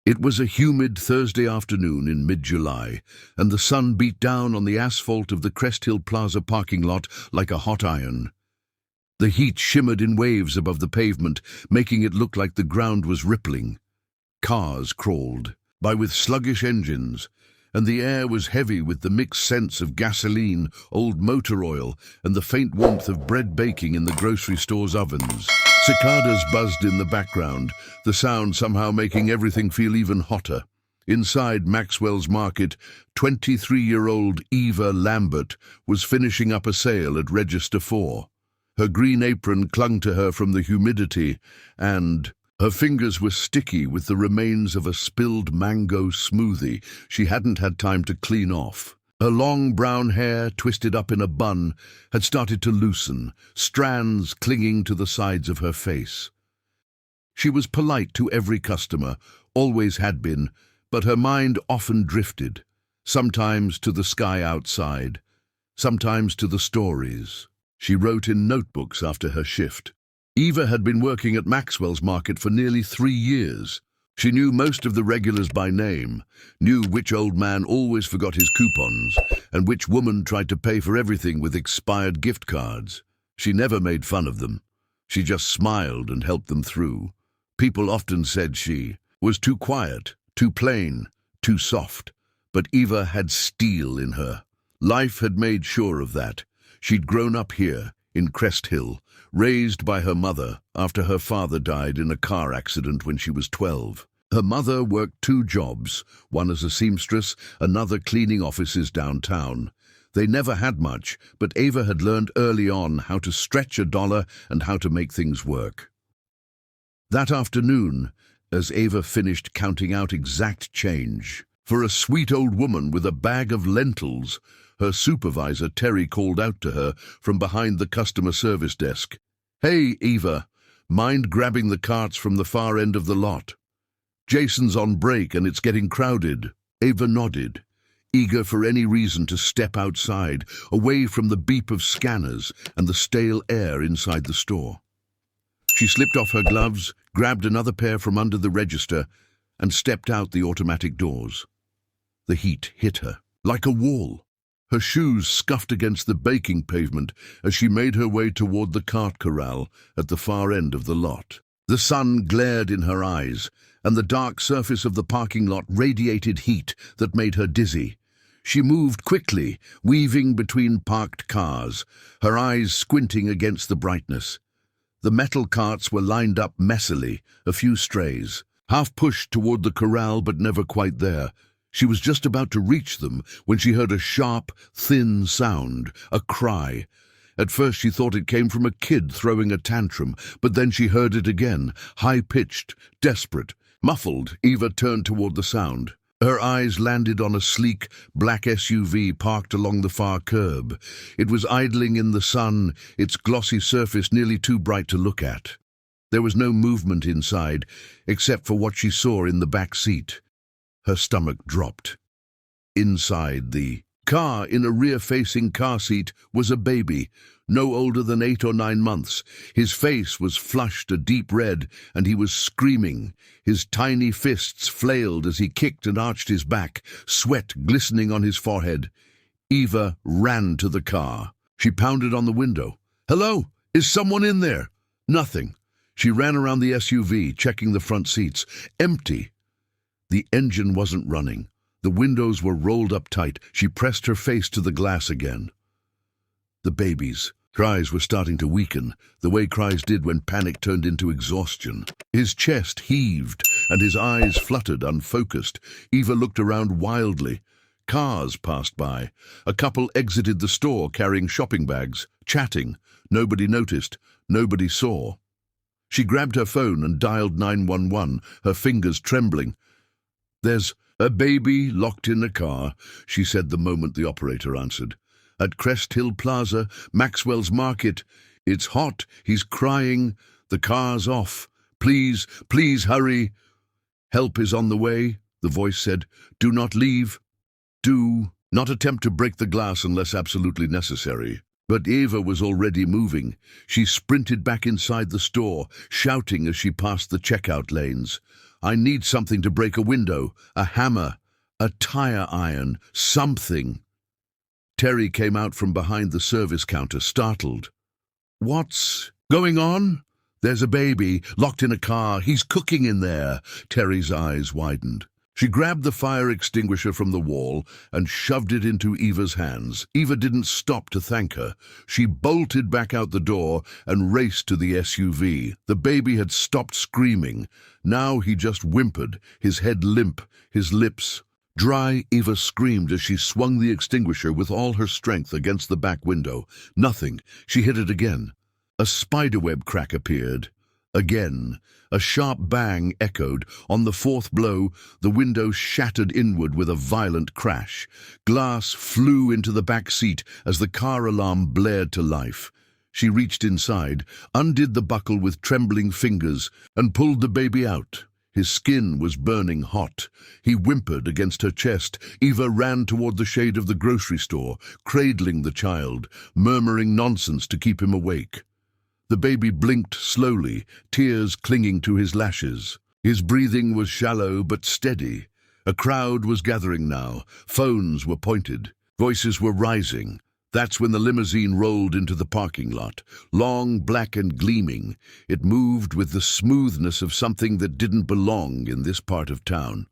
It was a humid Thursday afternoon in mid-July, and the sun beat down on the asphalt of the Crest Hill Plaza parking lot like a hot iron. The heat shimmered in waves above the pavement, making it look like the ground was rippling. Cars crawled by with sluggish engines, and the air was heavy with the mixed scents of gasoline, old motor oil, and the faint warmth of bread baking in the grocery store's ovens. Cicadas buzzed in the background, the sound somehow making everything feel even hotter. Inside Maxwell's Market, 23-year-old Eva Lambert was finishing up a sale at Register 4. Her green apron clung to her from the humidity, and her fingers were sticky with the remains of a spilled mango smoothie she hadn't had time to clean off. Her long brown hair, twisted up in a bun, had started to loosen, strands clinging to the sides of her face. She was polite to every customer, always had been, but her mind often drifted, sometimes to the sky outside, sometimes to the stories she wrote in notebooks after her shift. Eva had been working at Maxwell's Market for nearly 3 years. She knew most of the regulars by name, knew which old man always forgot his coupons, and which woman tried to pay for everything with expired gift cards. She never made fun of them. She just smiled and helped them through. People often said she was too quiet, too plain, too soft, but Eva had steel in her. Life had made sure of that. She'd grown up here, in Crest Hill, raised by her mother after her father died in a car accident when she was 12. Her mother worked 2 jobs, one as a seamstress, another cleaning offices downtown. They never had much, but Eva had learned early on how to stretch a dollar and how to make things work. That afternoon, as Eva finished counting out exact change, for a sweet old woman with a bag of lentils, her supervisor, Terry, called out to her from behind the customer service desk. "Hey, Eva, mind grabbing the carts from the far end of the lot? Jason's on break and it's getting crowded." Eva nodded, eager for any reason to step outside, away from the beep of scanners and the stale air inside the store. She slipped off her gloves, grabbed another pair from under the register, and stepped out the automatic doors. The heat hit her like a wall. Her shoes scuffed against the baking pavement as she made her way toward the cart corral at the far end of the lot. The sun glared in her eyes, and the dark surface of the parking lot radiated heat that made her dizzy. She moved quickly, weaving between parked cars, her eyes squinting against the brightness. The metal carts were lined up messily, a few strays, half pushed toward the corral but never quite there. She was just about to reach them when she heard a sharp, thin sound, a cry. At first she thought it came from a kid throwing a tantrum, but then she heard it again, high-pitched, desperate. Muffled, Eva turned toward the sound. Her eyes landed on a sleek, black SUV parked along the far curb. It was idling in the sun, its glossy surface nearly too bright to look at. There was no movement inside, except for what she saw in the back seat. Her stomach dropped. Inside the car, in a rear-facing car seat, was a baby, no older than 8 or 9 months. His face was flushed a deep red, and he was screaming. His tiny fists flailed as he kicked and arched his back, sweat glistening on his forehead. Eva ran to the car. She pounded on the window. "Hello? Is someone in there?" Nothing. She ran around the SUV, checking the front seats. Empty. The engine wasn't running. The windows were rolled up tight. She pressed her face to the glass again. The baby's cries were starting to weaken, the way cries did when panic turned into exhaustion. His chest heaved, and his eyes fluttered, unfocused. Eva looked around wildly. Cars passed by. A couple exited the store carrying shopping bags, chatting. Nobody noticed. Nobody saw. She grabbed her phone and dialed 911, her fingers trembling. "There's a baby locked in a car," she said the moment the operator answered. "At Crest Hill Plaza, Maxwell's Market. It's hot, he's crying, the car's off. Please, please hurry." "Help is on the way," the voice said. "Do not leave. Do not attempt to break the glass unless absolutely necessary." But Eva was already moving. She sprinted back inside the store, shouting as she passed the checkout lanes. I need something to break a window, a hammer, a tire iron, something. Terry came out from behind the service counter, startled. What's going on? There's a baby, locked in a car. He's cooking in there. Terry's eyes widened. She grabbed the fire extinguisher from the wall and shoved it into Eva's hands. Eva didn't stop to thank her. She bolted back out the door and raced to the SUV. The baby had stopped screaming. Now he just whimpered, his head limp, his lips dry. Eva screamed as she swung the extinguisher with all her strength against the back window. Nothing. She hit it again. A spiderweb crack appeared. Again. A sharp bang echoed. On the fourth blow, the window shattered inward with a violent crash. Glass flew into the back seat as the car alarm blared to life. She reached inside, undid the buckle with trembling fingers, and pulled the baby out. His skin was burning hot. He whimpered against her chest. Eva ran toward the shade of the grocery store, cradling the child, murmuring nonsense to keep him awake. The baby blinked slowly, tears clinging to his lashes. His breathing was shallow but steady. A crowd was gathering now. Phones were pointed. Voices were rising. That's when the limousine rolled into the parking lot, long, black and gleaming. It moved with the smoothness of something that didn't belong in this part of town.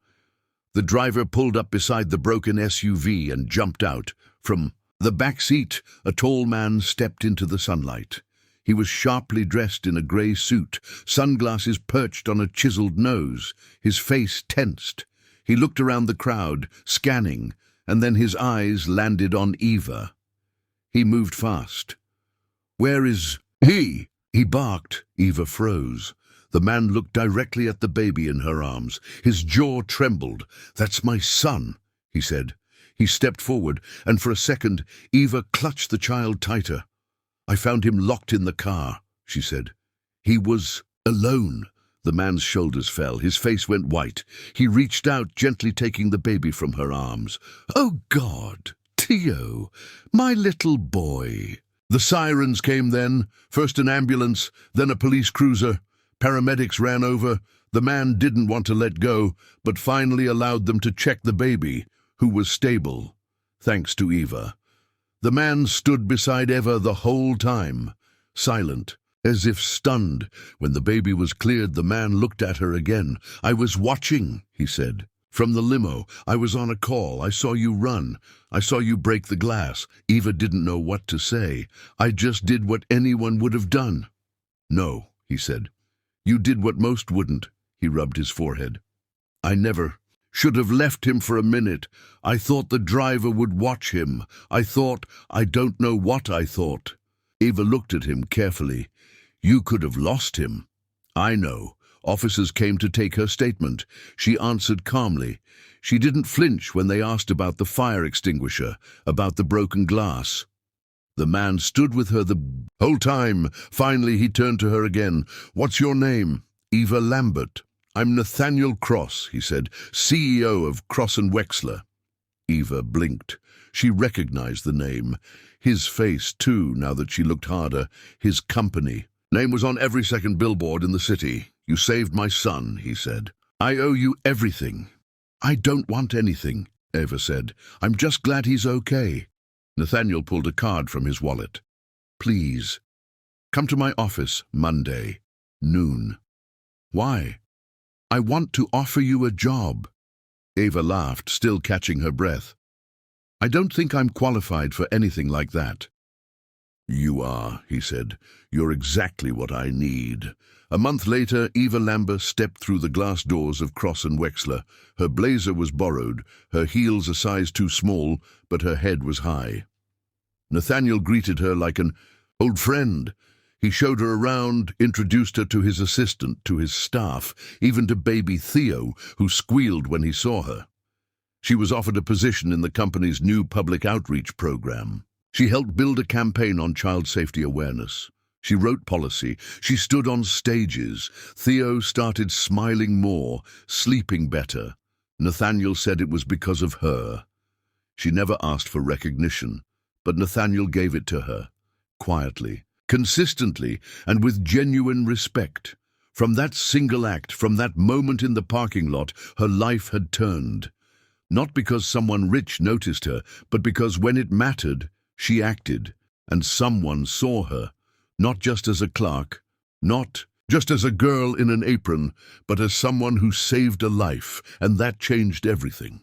The driver pulled up beside the broken SUV and jumped out. From the back seat, a tall man stepped into the sunlight. He was sharply dressed in a grey suit, sunglasses perched on a chiseled nose, his face tensed. He looked around the crowd, scanning, and then his eyes landed on Eva. He moved fast. "Where is he?" he barked. Eva froze. The man looked directly at the baby in her arms. His jaw trembled. "That's my son," he said. He stepped forward, and for a second, Eva clutched the child tighter. "I found him locked in the car," she said. "He was alone." The man's shoulders fell. His face went white. He reached out, gently taking the baby from her arms. "Oh, God, Theo, my little boy." The sirens came then, first an ambulance, then a police cruiser. Paramedics ran over. The man didn't want to let go, but finally allowed them to check the baby, who was stable, thanks to Eva. The man stood beside Eva the whole time, silent, as if stunned. When the baby was cleared, the man looked at her again. "I was watching," he said. "From the limo. I was on a call. I saw you run. I saw you break the glass." Eva didn't know what to say. "I just did what anyone would have done." "No," he said. "You did what most wouldn't." He rubbed his forehead. "I never should have left him for a minute. I thought the driver would watch him. I don't know what I thought." Eva looked at him carefully. "You could have lost him." "I know. Officers came to take her statement." She answered calmly. She didn't flinch when they asked about the fire extinguisher, about the broken glass. The man stood with her the whole time. Finally, he turned to her again. "What's your name?" "Eva Lambert." "I'm Nathaniel Cross," he said, "CEO of Cross & Wexler." Eva blinked. She recognized the name. His face, too, now that she looked harder. His company. "Name was on every second billboard in the city. You saved my son," he said. "I owe you everything." "I don't want anything," Eva said. "I'm just glad he's okay." Nathaniel pulled a card from his wallet. "Please, come to my office Monday, noon." "Why?" "I want to offer you a job." Eva laughed, still catching her breath. "I don't think I'm qualified for anything like that." "You are," he said. "You're exactly what I need." A month later, Eva Lambert stepped through the glass doors of Cross & Wexler. Her blazer was borrowed, her heels a size too small, but her head was high. Nathaniel greeted her like an old friend. He showed her around, introduced her to his assistant, to his staff, even to baby Theo, who squealed when he saw her. She was offered a position in the company's new public outreach program. She helped build a campaign on child safety awareness. She wrote policy. She stood on stages. Theo started smiling more, sleeping better. Nathaniel said it was because of her. She never asked for recognition, but Nathaniel gave it to her, quietly, consistently, and with genuine respect. From that single act, from that moment in the parking lot, her life had turned. Not because someone rich noticed her, but because when it mattered, she acted, and someone saw her, not just as a clerk, not just as a girl in an apron, but as someone who saved a life, and that changed everything.